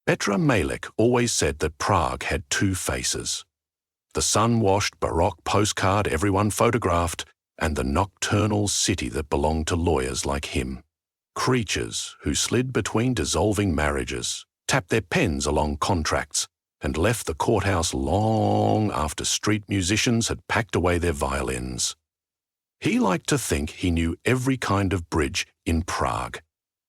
Petra Malik always said that Prague had two faces: the sun-washed Baroque postcard everyone photographed, and the nocturnal city that belonged to lawyers like him. Creatures who slid between dissolving marriages, tapped their pens along contracts, and left the courthouse long after street musicians had packed away their violins. He liked to think he knew every kind of bridge in Prague.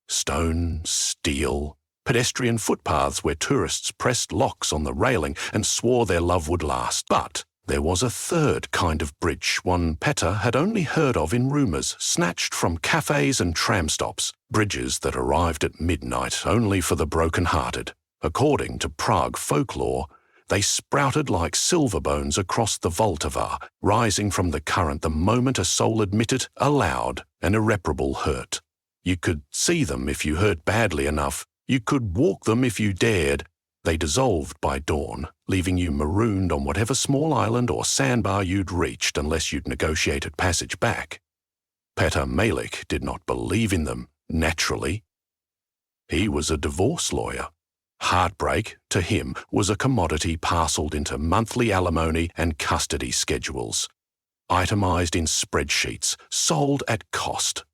Stone, steel, pedestrian footpaths where tourists pressed locks on the railing and swore their love would last. But there was a third kind of bridge, one Petter had only heard of in rumours, snatched from cafes and tram stops, bridges that arrived at midnight only for the broken-hearted. According to Prague folklore, they sprouted like silver bones across the Vltava, rising from the current the moment a soul admitted aloud an irreparable hurt. You could see them if you hurt badly enough. You could walk them if you dared. They dissolved by dawn, leaving you marooned on whatever small island or sandbar you'd reached unless you'd negotiated passage back. Petter Malik did not believe in them, naturally. He was a divorce lawyer. Heartbreak, to him, was a commodity parcelled into monthly alimony and custody schedules, itemised in spreadsheets, sold at cost.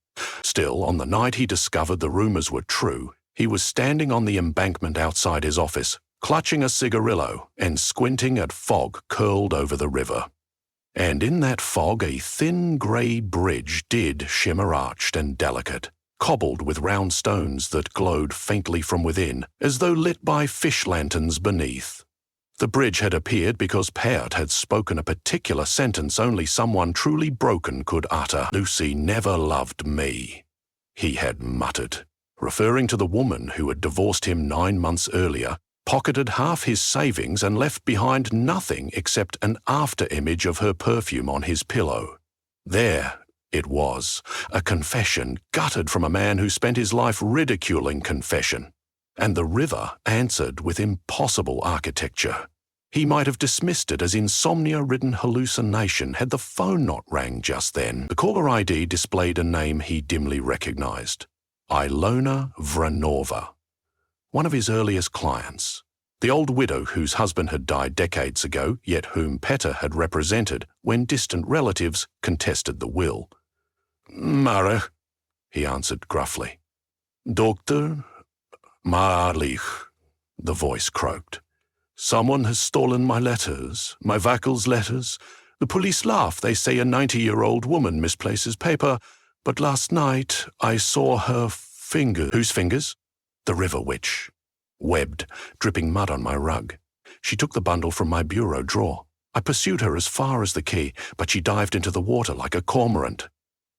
Still, on the night he discovered the rumours were true, he was standing on the embankment outside his office, clutching a cigarillo and squinting at fog curled over the river. And in that fog a thin grey bridge did shimmer arched and delicate, cobbled with round stones that glowed faintly from within, as though lit by fish lanterns beneath. The bridge had appeared because Peart had spoken a particular sentence only someone truly broken could utter. "Lucy never loved me," he had muttered, referring to the woman who had divorced him 9 months earlier, pocketed half his savings and left behind nothing except an after-image of her perfume on his pillow. There it was, a confession guttered from a man who spent his life ridiculing confession. And the river answered with impossible architecture. He might have dismissed it as insomnia-ridden hallucination had the phone not rang just then. The caller ID displayed a name he dimly recognized: Ilona Vranova, one of his earliest clients, the old widow whose husband had died decades ago, yet whom Petter had represented when distant relatives contested the will. "Mara," he answered gruffly. "Doctor Marlich," the voice croaked. "Someone has stolen my letters, my Wackel's letters. The police laugh. They say a 90-year-old woman misplaces paper. But last night I saw her finger." "Whose fingers?" "The river witch. Webbed, dripping mud on my rug. She took the bundle from my bureau drawer. I pursued her as far as the quay, but she dived into the water like a cormorant.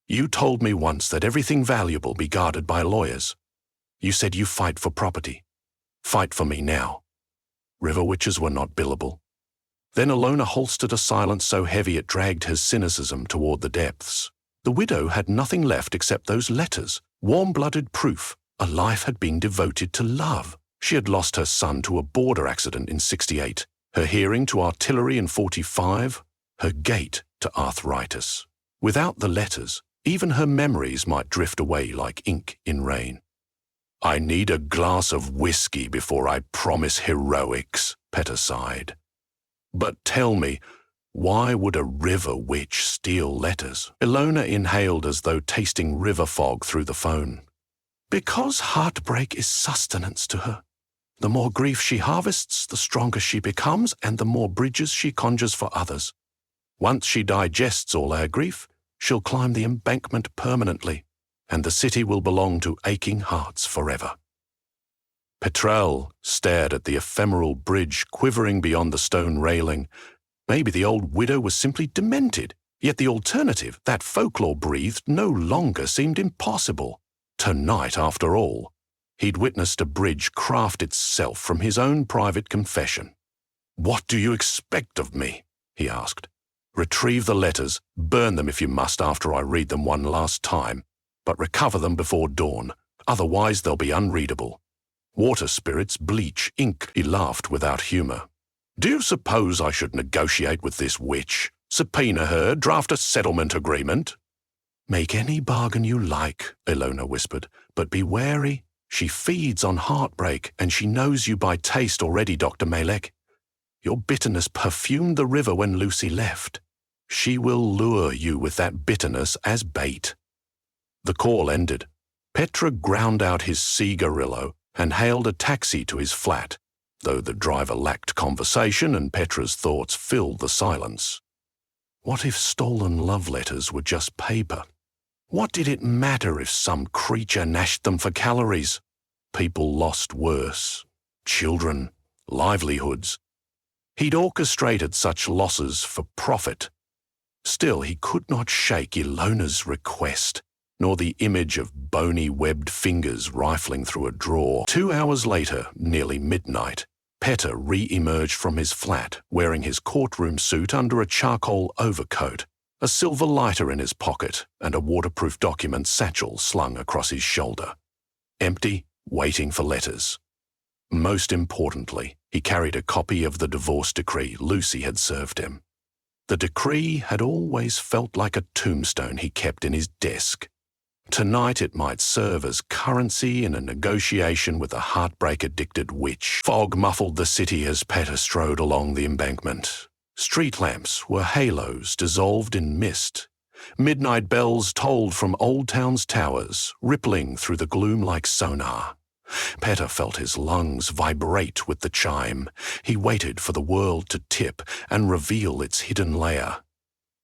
You told me once that everything valuable be guarded by lawyers. You said you fight for property. Fight for me now." River witches were not billable. Then Ilona holstered a silence so heavy it dragged his cynicism toward the depths. The widow had nothing left except those letters, warm-blooded proof. A life had been devoted to love. She had lost her son to a border accident in '68, her hearing to artillery in '45, her gait to arthritis. Without the letters, even her memories might drift away like ink in rain. "I need a glass of whiskey before I promise heroics," Petter sighed. "But tell me, why would a river witch steal letters?" Ilona inhaled as though tasting river fog through the phone. "Because heartbreak is sustenance to her. The more grief she harvests, the stronger she becomes, and the more bridges she conjures for others. Once she digests all our grief, she'll climb the embankment permanently, and the city will belong to aching hearts forever." Petrel stared at the ephemeral bridge quivering beyond the stone railing. Maybe the old widow was simply demented, yet the alternative, that folklore breathed, no longer seemed impossible. Tonight, after all, he'd witnessed a bridge craft itself from his own private confession. "What do you expect of me?" he asked. "Retrieve the letters, burn them if you must after I read them one last time, but recover them before dawn, otherwise they'll be unreadable. Water spirits bleach ink." He laughed without humour. "Do you suppose I should negotiate with this witch? Subpoena her, draft a settlement agreement?" "Make any bargain you like," Ilona whispered, "but be wary. She feeds on heartbreak, and she knows you by taste already, Dr. Malek. Your bitterness perfumed the river when Lucy left. She will lure you with that bitterness as bait." The call ended. Petra ground out his cigarillo and hailed a taxi to his flat, though the driver lacked conversation and Petra's thoughts filled the silence. What if stolen love letters were just paper? What did it matter if some creature gnashed them for calories? People lost worse. Children, livelihoods. He'd orchestrated such losses for profit. Still, he could not shake Ilona's request, nor the image of bony webbed fingers rifling through a drawer. 2 hours later, nearly midnight, Petter re-emerged from his flat, wearing his courtroom suit under a charcoal overcoat, a silver lighter in his pocket, and a waterproof document satchel slung across his shoulder. Empty, waiting for letters. Most importantly, he carried a copy of the divorce decree Lucy had served him. The decree had always felt like a tombstone he kept in his desk. Tonight it might serve as currency in a negotiation with a heartbreak-addicted witch. Fog muffled the city as Petter strode along the embankment. Street lamps were halos dissolved in mist. Midnight bells tolled from Old Town's towers, rippling through the gloom like sonar. Petter felt his lungs vibrate with the chime. He waited for the world to tip and reveal its hidden layer.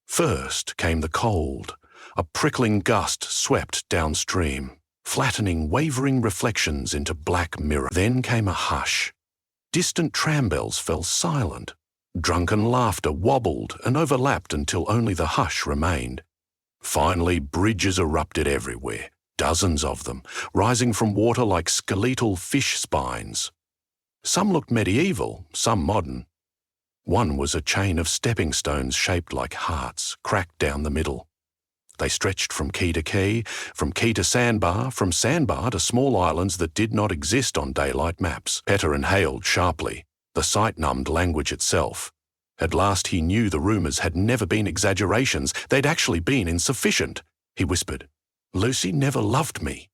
First came the cold. A prickling gust swept downstream, flattening wavering reflections into black mirror. Then came a hush. Distant tram bells fell silent. Drunken laughter wobbled and overlapped until only the hush remained. Finally, bridges erupted everywhere, dozens of them, rising from water like skeletal fish spines. Some looked medieval, some modern. One was a chain of stepping stones shaped like hearts, cracked down the middle. They stretched from quay to sandbar, from sandbar to small islands that did not exist on daylight maps. Petter inhaled sharply. The sight numbed language itself. At last he knew the rumours had never been exaggerations. They'd actually been insufficient. He whispered, "Lucy never loved me."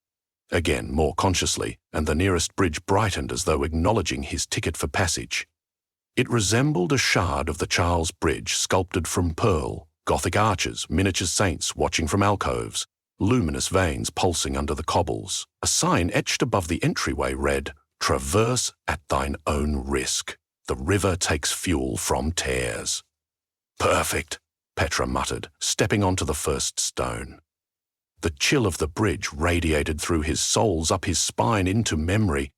Again, more consciously, and the nearest bridge brightened as though acknowledging his ticket for passage. It resembled a shard of the Charles Bridge sculpted from pearl. Gothic arches, miniature saints watching from alcoves, luminous veins pulsing under the cobbles. A sign etched above the entryway read, "Traverse at thine own risk. The river takes fuel from tears." "Perfect," Petra muttered, stepping onto the first stone. The chill of the bridge radiated through his soles up his spine into memory.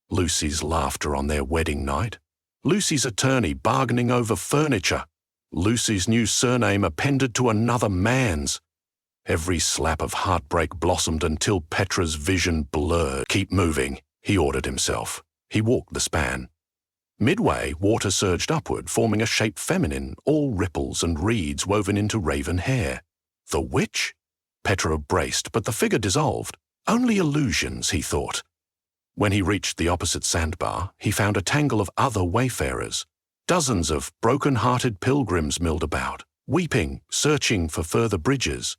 Lucy's laughter on their wedding night. Lucy's attorney bargaining over furniture. Lucy's new surname appended to another man's. Every slap of heartbreak blossomed until Petra's vision blurred. "Keep moving," he ordered himself. He walked the span. Midway, water surged upward, forming a shape feminine, all ripples and reeds woven into raven hair. The witch? Petra braced, but the figure dissolved. Only illusions, he thought. When he reached the opposite sandbar, he found a tangle of other wayfarers. Dozens of broken-hearted pilgrims milled about, weeping, searching for further bridges.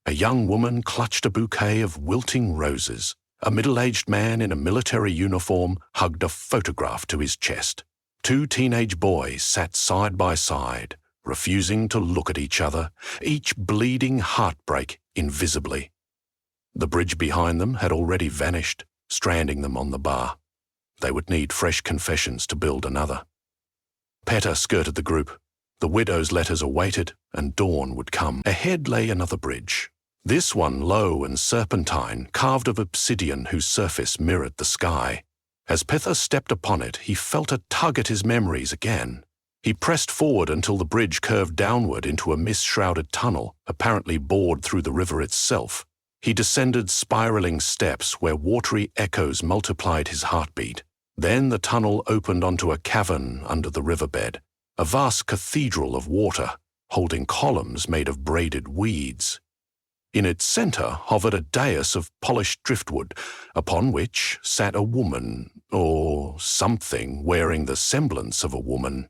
A young woman clutched a bouquet of wilting roses. A middle-aged man in a military uniform hugged a photograph to his chest. 2 teenage boys sat side by side, refusing to look at each other, each bleeding heartbreak invisibly. The bridge behind them had already vanished, stranding them on the bar. They would need fresh confessions to build another. Petter skirted the group. The widow's letters awaited, and dawn would come. Ahead lay another bridge. This one low and serpentine, carved of obsidian whose surface mirrored the sky. As Petter stepped upon it, he felt a tug at his memories again. He pressed forward until the bridge curved downward into a mist-shrouded tunnel, apparently bored through the river itself. He descended spiraling steps where watery echoes multiplied his heartbeat. Then the tunnel opened onto a cavern under the riverbed, a vast cathedral of water, holding columns made of braided weeds. In its center hovered a dais of polished driftwood, upon which sat a woman, or something wearing the semblance of a woman.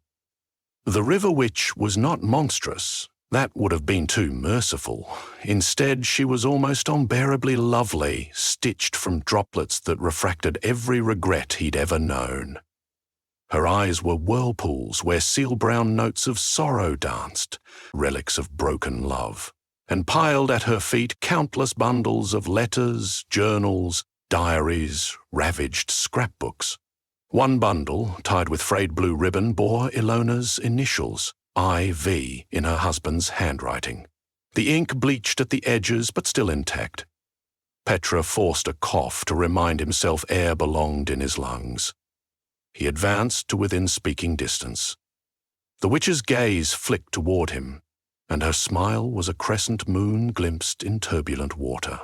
The river witch was not monstrous. That would have been too merciful. Instead, she was almost unbearably lovely, stitched from droplets that refracted every regret he'd ever known. Her eyes were whirlpools where seal-brown notes of sorrow danced, relics of broken love, and piled at her feet countless bundles of letters, journals, diaries, ravaged scrapbooks. One bundle, tied with frayed blue ribbon, bore Ilona's initials, I.V., in her husband's handwriting. The ink bleached at the edges, but still intact. Petra forced a cough to remind himself air belonged in his lungs. He advanced to within speaking distance. The witch's gaze flicked toward him, and her smile was a crescent moon glimpsed in turbulent water.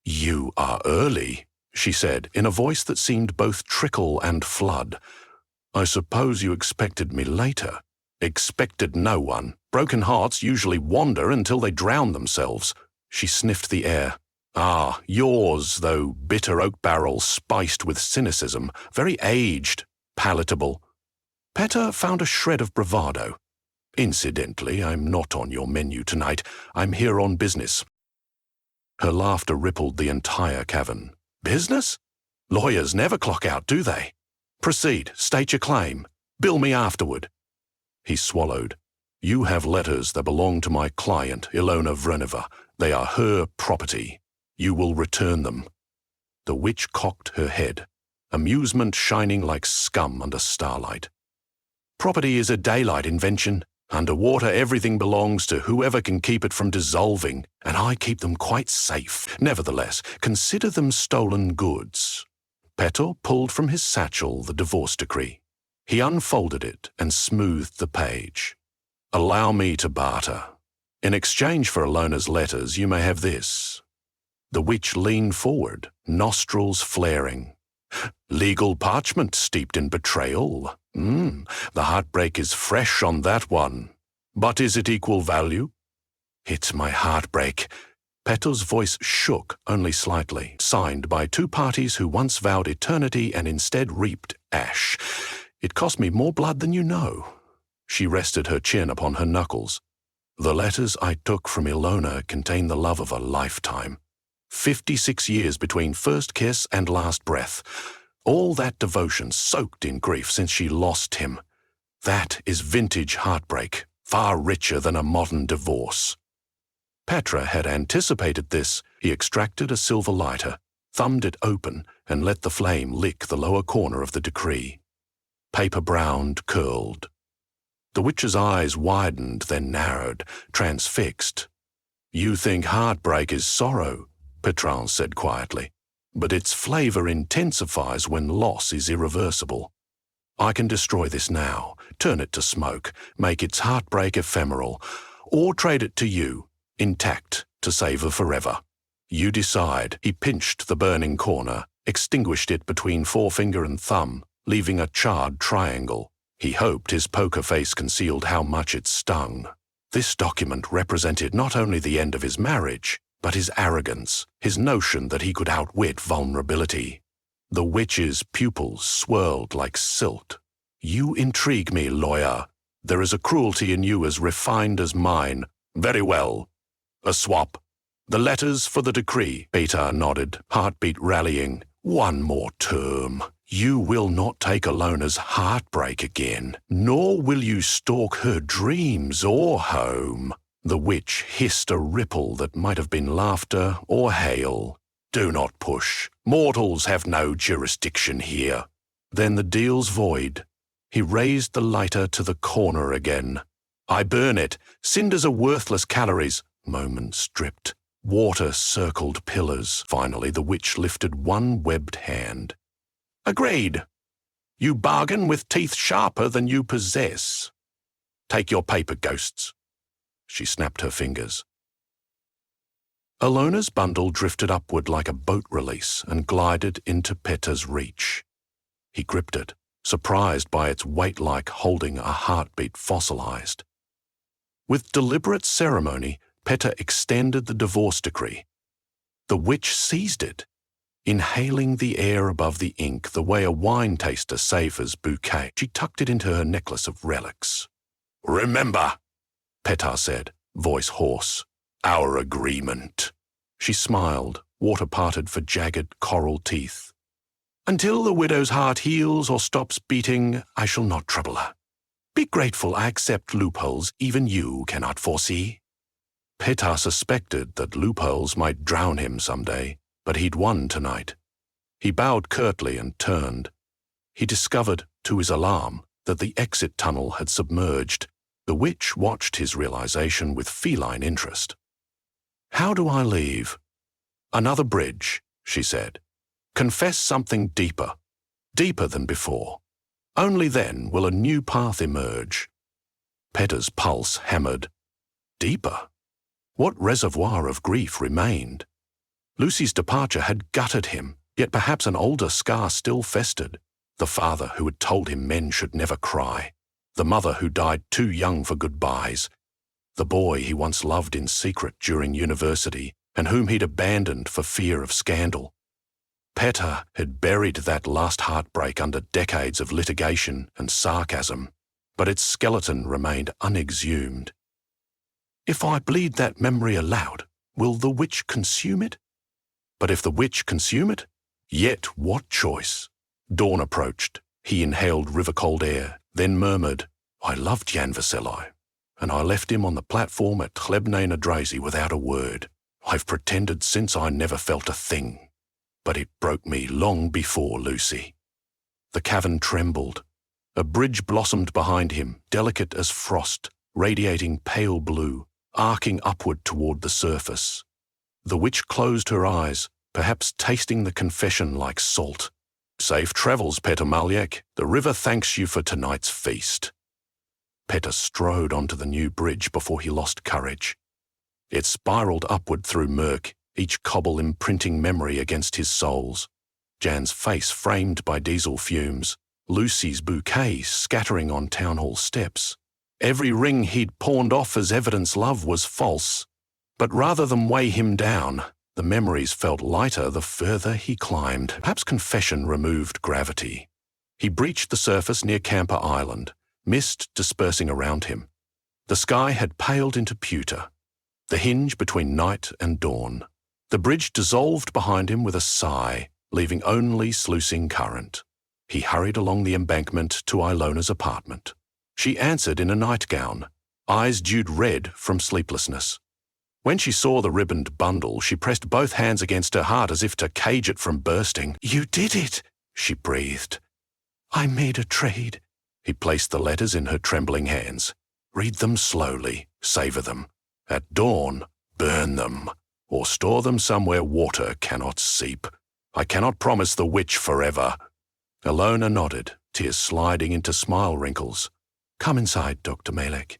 "You are early," she said, in a voice that seemed both trickle and flood. "I suppose you expected me later." "Expected no one. Broken hearts usually wander until they drown themselves." She sniffed the air. "Ah, yours, though bitter oak barrel spiced with cynicism, very aged, palatable." Petra found a shred of bravado. "Incidentally, I'm not on your menu tonight. I'm here on business." Her laughter rippled the entire cavern. "Business? Lawyers never clock out, do they? Proceed, state your claim. Bill me afterward." He swallowed. "You have letters that belong to my client, Ilona Vrenova. They are her property. You will return them." The witch cocked her head, amusement shining like scum under starlight. "Property is a daylight invention. Underwater, everything belongs to whoever can keep it from dissolving, and I keep them quite safe. Nevertheless, consider them stolen goods." Petter pulled from his satchel the divorce decree. He unfolded it and smoothed the page. "Allow me to barter. In exchange for Ilona's letters, you may have this." The witch leaned forward, nostrils flaring. "Legal parchment steeped in betrayal. The heartbreak is fresh on that one. But is it equal value?" "It's my heartbreak." Petter's voice shook only slightly, signed by two parties who once vowed eternity and instead reaped ash. "It cost me more blood than you know." She rested her chin upon her knuckles. "The letters I took from Ilona contain the love of a lifetime. 56 years between first kiss and last breath. All that devotion soaked in grief since she lost him. That is vintage heartbreak, far richer than a modern divorce." Petra had anticipated this. He extracted a silver lighter, thumbed it open, and let the flame lick the lower corner of the decree. Paper-browned, curled. The witch's eyes widened, then narrowed, transfixed. "You think heartbreak is sorrow," Petran said quietly, "but its flavor intensifies when loss is irreversible. I can destroy this now, turn it to smoke, make its heartbreak ephemeral, or trade it to you, intact, to savor forever. You decide." He pinched the burning corner, extinguished it between forefinger and thumb, leaving a charred triangle. He hoped his poker face concealed how much it stung. This document represented not only the end of his marriage, but his arrogance, his notion that he could outwit vulnerability. The witch's pupils swirled like silt. "You intrigue me, lawyer. There is a cruelty in you as refined as mine. Very well. A swap. The letters for the decree." Peter nodded, heartbeat rallying. "One more term. You will not take Ilona's heartbreak again, nor will you stalk her dreams or home." The witch hissed a ripple that might have been laughter or hail. "Do not push. Mortals have no jurisdiction here." "Then the deal's void." He raised the lighter to the corner again. "I burn it. Cinders are worthless calories." Moment stripped. Water circled pillars. Finally, the witch lifted one webbed hand. "Agreed. You bargain with teeth sharper than you possess. Take your paper, ghosts." She snapped her fingers. Ilona's bundle drifted upward like a boat release and glided into Petter's reach. He gripped it, surprised by its weight like holding a heartbeat fossilized. With deliberate ceremony, Petter extended the divorce decree. The witch seized it, inhaling the air above the ink the way a wine taster savors bouquet. She tucked it into her necklace of relics. "Remember," Petar said, voice hoarse. Our agreement. She smiled, water parted for jagged coral teeth. Until the widow's heart heals or stops beating, I shall not trouble her. Be grateful I accept loopholes even you cannot foresee. Petar suspected that loopholes might drown him someday, but he'd won tonight. He bowed curtly and turned. He discovered, to his alarm, that the exit tunnel had submerged. The witch watched his realization with feline interest. How do I leave? Another bridge, she said. Confess something deeper, deeper than before. Only then will a new path emerge. Petar's pulse hammered. Deeper? What reservoir of grief remained? Lucy's departure had gutted him, yet perhaps an older scar still festered. The father who had told him men should never cry. The mother who died too young for goodbyes. The boy he once loved in secret during university and whom he'd abandoned for fear of scandal. Petar had buried that last heartbreak under decades of litigation and sarcasm, but its skeleton remained unexhumed. If I bleed that memory aloud, will the witch consume it? But if the witch consume it, yet what choice? Dawn approached. He inhaled river-cold air, then murmured, I loved Jan Vasili, and I left him on the platform at Chlebne na Drazi without a word. I've pretended since I never felt a thing. But it broke me long before Lucy. The cavern trembled. A bridge blossomed behind him, delicate as frost, radiating pale blue, arcing upward toward the surface. The witch closed her eyes, perhaps tasting the confession like salt. Safe travels, Petar Maljek. The river thanks you for tonight's feast. Petar strode onto the new bridge before he lost courage. It spiraled upward through murk, each cobble imprinting memory against his soles. Jan's face framed by diesel fumes, Lucy's bouquet scattering on town hall steps. Every ring he'd pawned off as evidence love was false. But rather than weigh him down, the memories felt lighter the further he climbed. Perhaps confession removed gravity. He breached the surface near Camper Island, mist dispersing around him. The sky had paled into pewter, the hinge between night and dawn. The bridge dissolved behind him with a sigh, leaving only sluicing current. He hurried along the embankment to Ilona's apartment. She answered in a nightgown, eyes dewed red from sleeplessness. When she saw the ribboned bundle, she pressed both hands against her heart as if to cage it from bursting. You did it, she breathed. I made a trade. He placed the letters in her trembling hands. Read them slowly, savor them. At dawn, burn them, or store them somewhere water cannot seep. I cannot promise the witch forever. Ilona nodded, tears sliding into smile wrinkles. Come inside, Dr. Malek.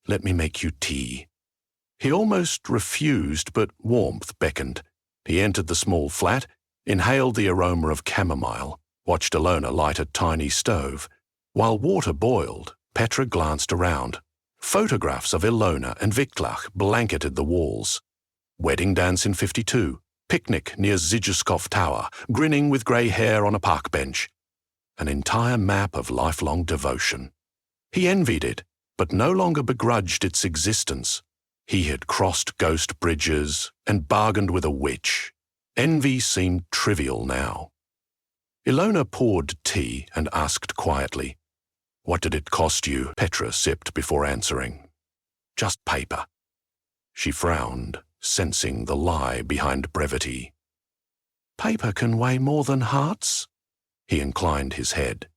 Let me make you tea. He almost refused, but warmth beckoned. He entered the small flat, inhaled the aroma of chamomile, watched Ilona light a tiny stove. While water boiled, Petra glanced around. Photographs of Ilona and Wiklach blanketed the walls. Wedding dance in 52, picnic near Zizhuskov Tower, grinning with grey hair on a park bench. An entire map of lifelong devotion. He envied it, but no longer begrudged its existence. He had crossed ghost bridges and bargained with a witch. Envy seemed trivial now. Ilona poured tea and asked quietly, What did it cost you? Petra sipped before answering. Just paper. She frowned, sensing the lie behind brevity. Paper can weigh more than hearts? He inclined his head.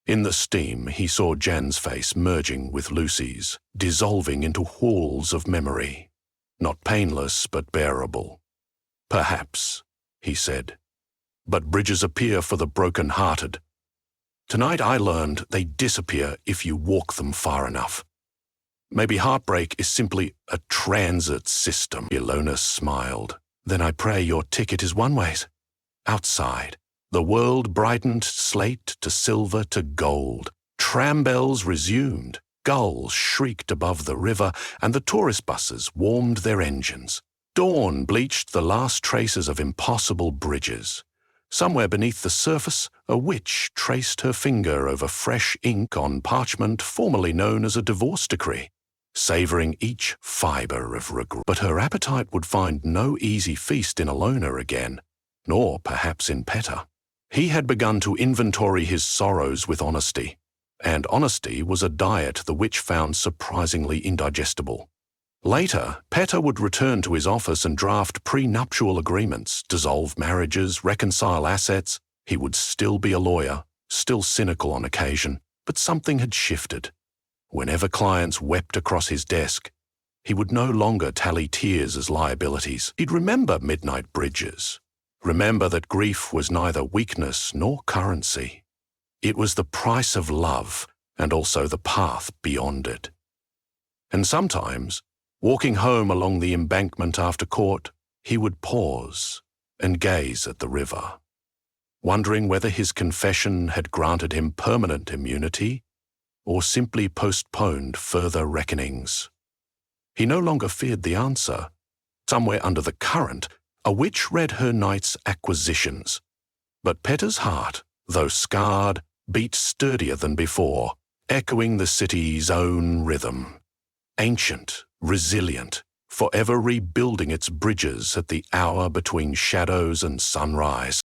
In the steam, he saw Jan's face merging with Lucy's, dissolving into whorls of memory. Not painless, but bearable. Perhaps, he said. But bridges appear for the broken-hearted. Tonight I learned they disappear if you walk them far enough. Maybe heartbreak is simply a transit system. Ilona smiled. Then I pray your ticket is one-ways. Outside, the world brightened slate to silver to gold. Tram bells resumed, gulls shrieked above the river, and the tourist buses warmed their engines. Dawn bleached the last traces of impossible bridges. Somewhere beneath the surface, a witch traced her finger over fresh ink on parchment formerly known as a divorce decree. savoring each fibre of regret. But her appetite would find no easy feast in Alona again, nor perhaps in Petter. He had begun to inventory his sorrows with honesty, and honesty was a diet the witch found surprisingly indigestible. Later, Petter would return to his office and draft prenuptial agreements, dissolve marriages, reconcile assets. He would still be a lawyer, still cynical on occasion, but something had shifted. Whenever clients wept across his desk, he would no longer tally tears as liabilities. He'd remember midnight bridges, remember that grief was neither weakness nor currency. It was the price of love and also the path beyond it. And sometimes, walking home along the embankment after court, he would pause and gaze at the river, wondering whether his confession had granted him permanent immunity or simply postponed further reckonings. He no longer feared the answer. Somewhere under the current, a witch read her night's acquisitions. But Petter's heart, though scarred, beat sturdier than before, echoing the city's own rhythm. Ancient, resilient, forever rebuilding its bridges at the hour between shadows and sunrise.